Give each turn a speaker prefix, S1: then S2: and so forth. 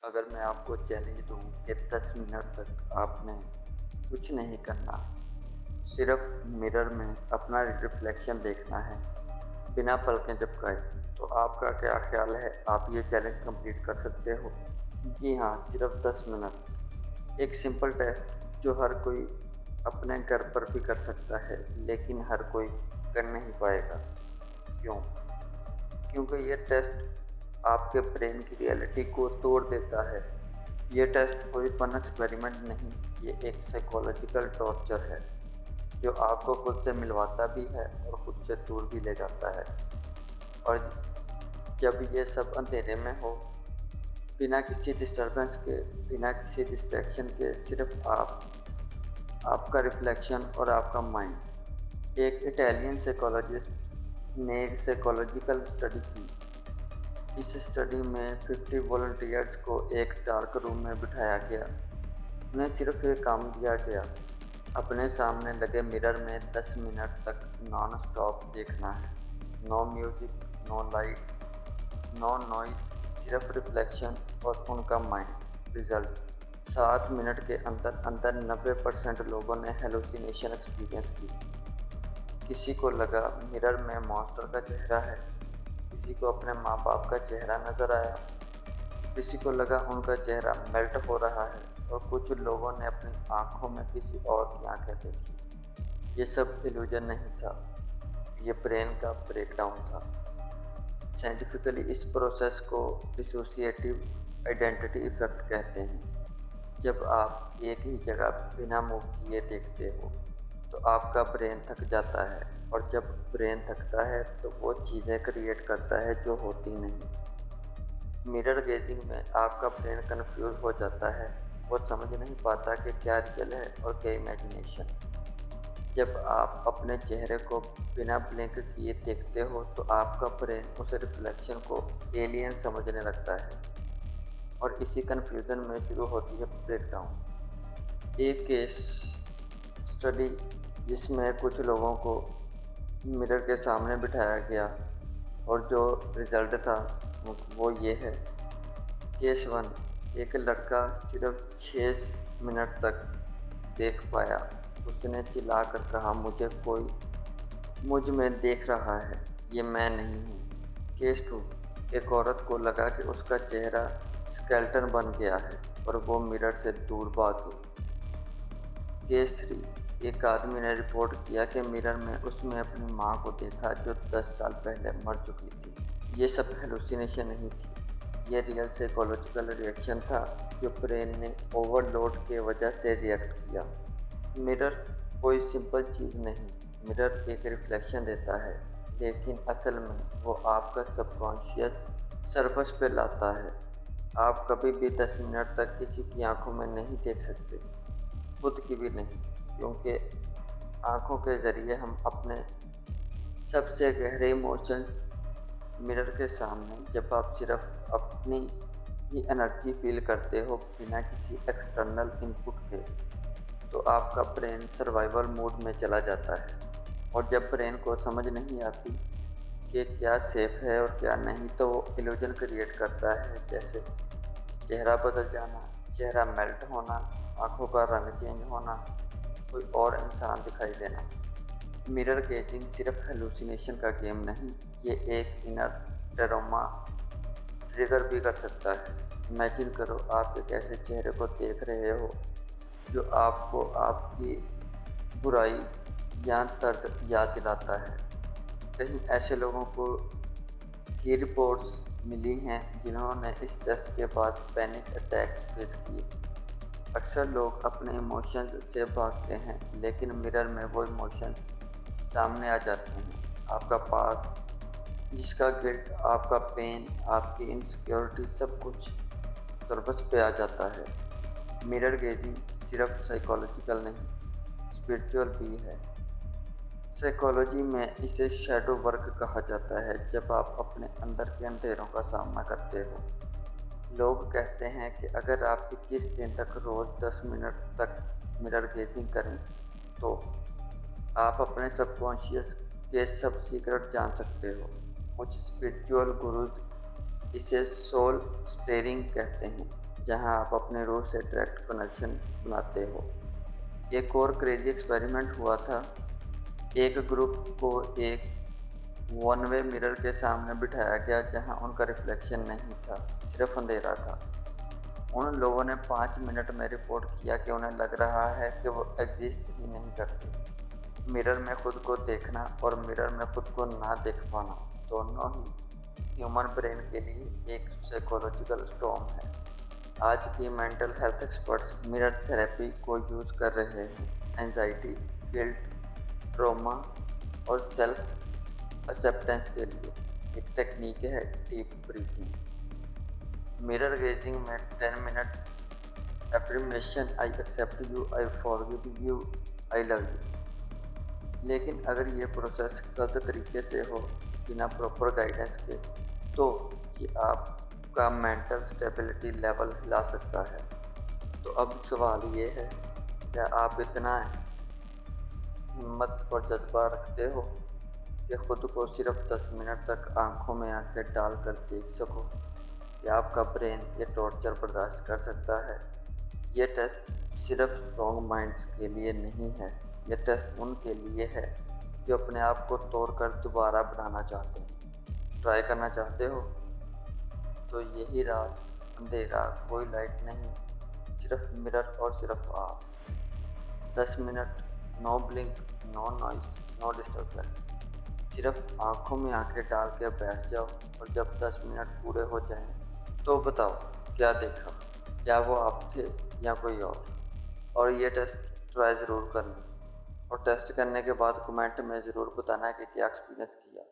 S1: अगर मैं आपको चैलेंज दूँ कि 10 मिनट तक आपने कुछ नहीं करना, सिर्फ मिरर में अपना रिफ्लेक्शन देखना है, बिना पलकें झपकाए, तो आपका क्या ख़्याल है, आप ये चैलेंज कंप्लीट कर सकते हो? जी हाँ, सिर्फ 10 मिनट। एक सिंपल टेस्ट जो हर कोई अपने घर पर भी कर सकता है, लेकिन हर कोई कर नहीं पाएगा। क्यों? क्योंकि ये टेस्ट आपके ब्रेन की रियलिटी को तोड़ देता है। ये टेस्ट कोई फन एक्सपेरिमेंट नहीं, ये एक साइकोलॉजिकल टॉर्चर है, जो आपको खुद से मिलवाता भी है और खुद से दूर भी ले जाता है। और जब ये सब अंधेरे में हो, बिना किसी डिस्टर्बेंस के, बिना किसी डिस्ट्रैक्शन के, सिर्फ आप, आपका रिफ्लेक्शन और आपका माइंड। एक इटालियन साइकोलॉजिस्ट ने एक साइकोलॉजिकल स्टडी की। इस स्टडी में 50 वॉलंटियर्स को एक डार्क रूम में बिठाया गया। उन्हें सिर्फ एक काम दिया गया, अपने सामने लगे मिरर में 10 मिनट तक नॉन स्टॉप देखना है। No music, no light, no noise, सिर्फ रिफ्लेक्शन और उनका माइंड। रिजल्ट, 7 मिनट के अंदर अंदर 90% लोगों ने हेलुसिनेशन एक्सपीरियंस की। किसी को लगा मिरर में मॉन्स्टर का चेहरा है, किसी को अपने माँ बाप का चेहरा नज़र आया, किसी को लगा उनका चेहरा मेल्ट हो रहा है, और कुछ लोगों ने अपनी आंखों में किसी और की आंखें देखी। ये सब इल्यूजन नहीं था, ये ब्रेन का ब्रेकडाउन था। साइंटिफिकली इस प्रोसेस को डिसोसिएटिव आइडेंटिटी इफेक्ट कहते हैं। जब आप एक ही जगह बिना मूव किए देखते हो, तो आपका ब्रेन थक जाता है, और जब ब्रेन थकता है तो वो चीज़ें क्रिएट करता है जो होती नहीं। मिरर गेजिंग में आपका ब्रेन कंफ्यूज हो जाता है, वो समझ नहीं पाता कि क्या रियल है और क्या इमेजिनेशन। जब आप अपने चेहरे को बिना ब्लिंक किए देखते हो, तो आपका ब्रेन उस रिफ्लेक्शन को एलियन समझने लगता है, और इसी कन्फ्यूज़न में शुरू होती है ब्रेकडाउन। एक केस स्टडी जिसमें कुछ लोगों को मिरर के सामने बिठाया गया, और जो रिजल्ट था वो ये है। केस 1, एक लड़का सिर्फ 6 मिनट तक देख पाया। उसने चिल्लाकर कहा, मुझे कोई मुझ में देख रहा है, ये मैं नहीं हूँ। केस 2, एक औरत को लगा कि उसका चेहरा स्केलेटन बन गया है, और वो मिरर से दूर भाग गई। केस 3, एक आदमी ने रिपोर्ट किया कि मिरर में उसने अपनी माँ को देखा जो 10 साल पहले मर चुकी थी। ये सब हेलुसिनेशन नहीं थी, ये रियल साइकोलॉजिकल रिएक्शन था जो ब्रेन ने ओवरलोड के वजह से रिएक्ट किया। मिरर कोई सिंपल चीज़ नहीं, मिरर एक रिफ्लेक्शन देता है, लेकिन असल में वो आपका सबकॉन्शियस सरफेस पे लाता है। आप कभी भी 10 मिनट तक किसी की आंखों में नहीं देख सकते, खुद की भी नहीं, क्योंकि आँखों के ज़रिए हम अपने सबसे गहरे इमोशंस मिरर के सामने, जब आप सिर्फ अपनी ही एनर्जी फील करते हो बिना किसी एक्सटर्नल इनपुट के, तो आपका ब्रेन सर्वाइवल मोड में चला जाता है। और जब ब्रेन को समझ नहीं आती कि क्या सेफ है और क्या नहीं, तो वो इल्यूजन क्रिएट करता है, जैसे चेहरा बदल जाना, चेहरा मेल्ट होना, आँखों का रंग चेंज होना, कोई और इंसान दिखाई देना। मिरर गेजिंग सिर्फ हेलुसिनेशन का गेम नहीं, ये एक इनर ट्रॉमा ट्रिगर भी कर सकता है। इमेजिन करो, आप एक ऐसे चेहरे को देख रहे हो जो आपको आपकी बुराई या दर्द याद दिलाता है। कहीं ऐसे लोगों को की रिपोर्ट्स मिली हैं जिन्होंने इस टेस्ट के बाद पैनिक अटैक्स फेस किए। अक्सर लोग अपने इमोशंस से भागते हैं, लेकिन मिरर में वो इमोशंस सामने आ जाते हैं। आपका पास्ट, जिसका गिल्ट, आपका पेन, आपकी इनसिक्योरिटी, सब कुछ सरफेस पे आ जाता है। मिरर गेजिंग सिर्फ साइकोलॉजिकल नहीं, स्पिरिचुअल भी है। साइकोलॉजी में इसे शैडो वर्क कहा जाता है, जब आप अपने अंदर के अंधेरों का सामना करते हो। लोग कहते हैं कि अगर आप 21 दिन तक रोज़ 10 मिनट तक मिरर गेजिंग करें, तो आप अपने सबकॉन्शियस के सब सीक्रेट जान सकते हो। कुछ स्पिरिचुअल गुरुज इसे सोल स्टेयरिंग कहते हैं, जहां आप अपने रूह से डायरेक्ट कनेक्शन बनाते हो। एक और क्रेजी एक्सपेरिमेंट हुआ था। एक ग्रुप को एक वन वे मिरर के सामने बिठाया गया जहां उनका रिफ्लेक्शन नहीं था, सिर्फ अंधेरा था। उन लोगों ने 5 मिनट में रिपोर्ट किया कि उन्हें लग रहा है कि वो एग्जिस्ट ही नहीं करते। मिरर में खुद को देखना और मिरर में खुद को ना देख पाना दोनों ही ह्यूमन ब्रेन के लिए एक साइकोलॉजिकल स्टॉर्म है। आज की mental health experts mirror therapy को यूज कर रहे हैं एंजाइटी, गिल्ट, ट्रॉमा और सेल्फ एक्सेप्टेंस के लिए। एक टेक्निक है डीप ब्रीथिंग। मिरर गेजिंग में 10 minute affirmation, I accept you, I forgive you, I love you. लेकिन अगर ये प्रोसेस गलत तरीके से हो, बिना प्रॉपर गाइडेंस के, तो ये आपका मेंटल स्टेबिलिटी लेवल हिला सकता है। तो अब सवाल ये है, क्या आप इतना हिम्मत और जज्बा रखते हो कि खुद को सिर्फ 10 मिनट तक आंखों में आंखें डालकर देख सको कि आपका ब्रेन ये टॉर्चर बर्दाश्त कर सकता है? ये टेस्ट सिर्फ स्ट्रॉन्ग माइंड्स के लिए नहीं है, ये टेस्ट उनके लिए है जो अपने आप को तोड़कर दोबारा बनाना चाहते हैं। ट्राई करना चाहते हो? तो यही रात, अंधेरा, कोई लाइट नहीं, सिर्फ मिरर और सिर्फ आप। 10 minute, no blink, no noise, no disturbance. सिर्फ आंखों में आंखें डाल के बैठ जाओ और जब 10 मिनट पूरे हो जाएं तो बताओ क्या देखा, क्या वो आप थे या कोई और ये टेस्ट ट्राई ज़रूर करना और टेस्ट करने के बाद कमेंट में ज़रूर बताना कि क्या एक्सपीरियंस किया।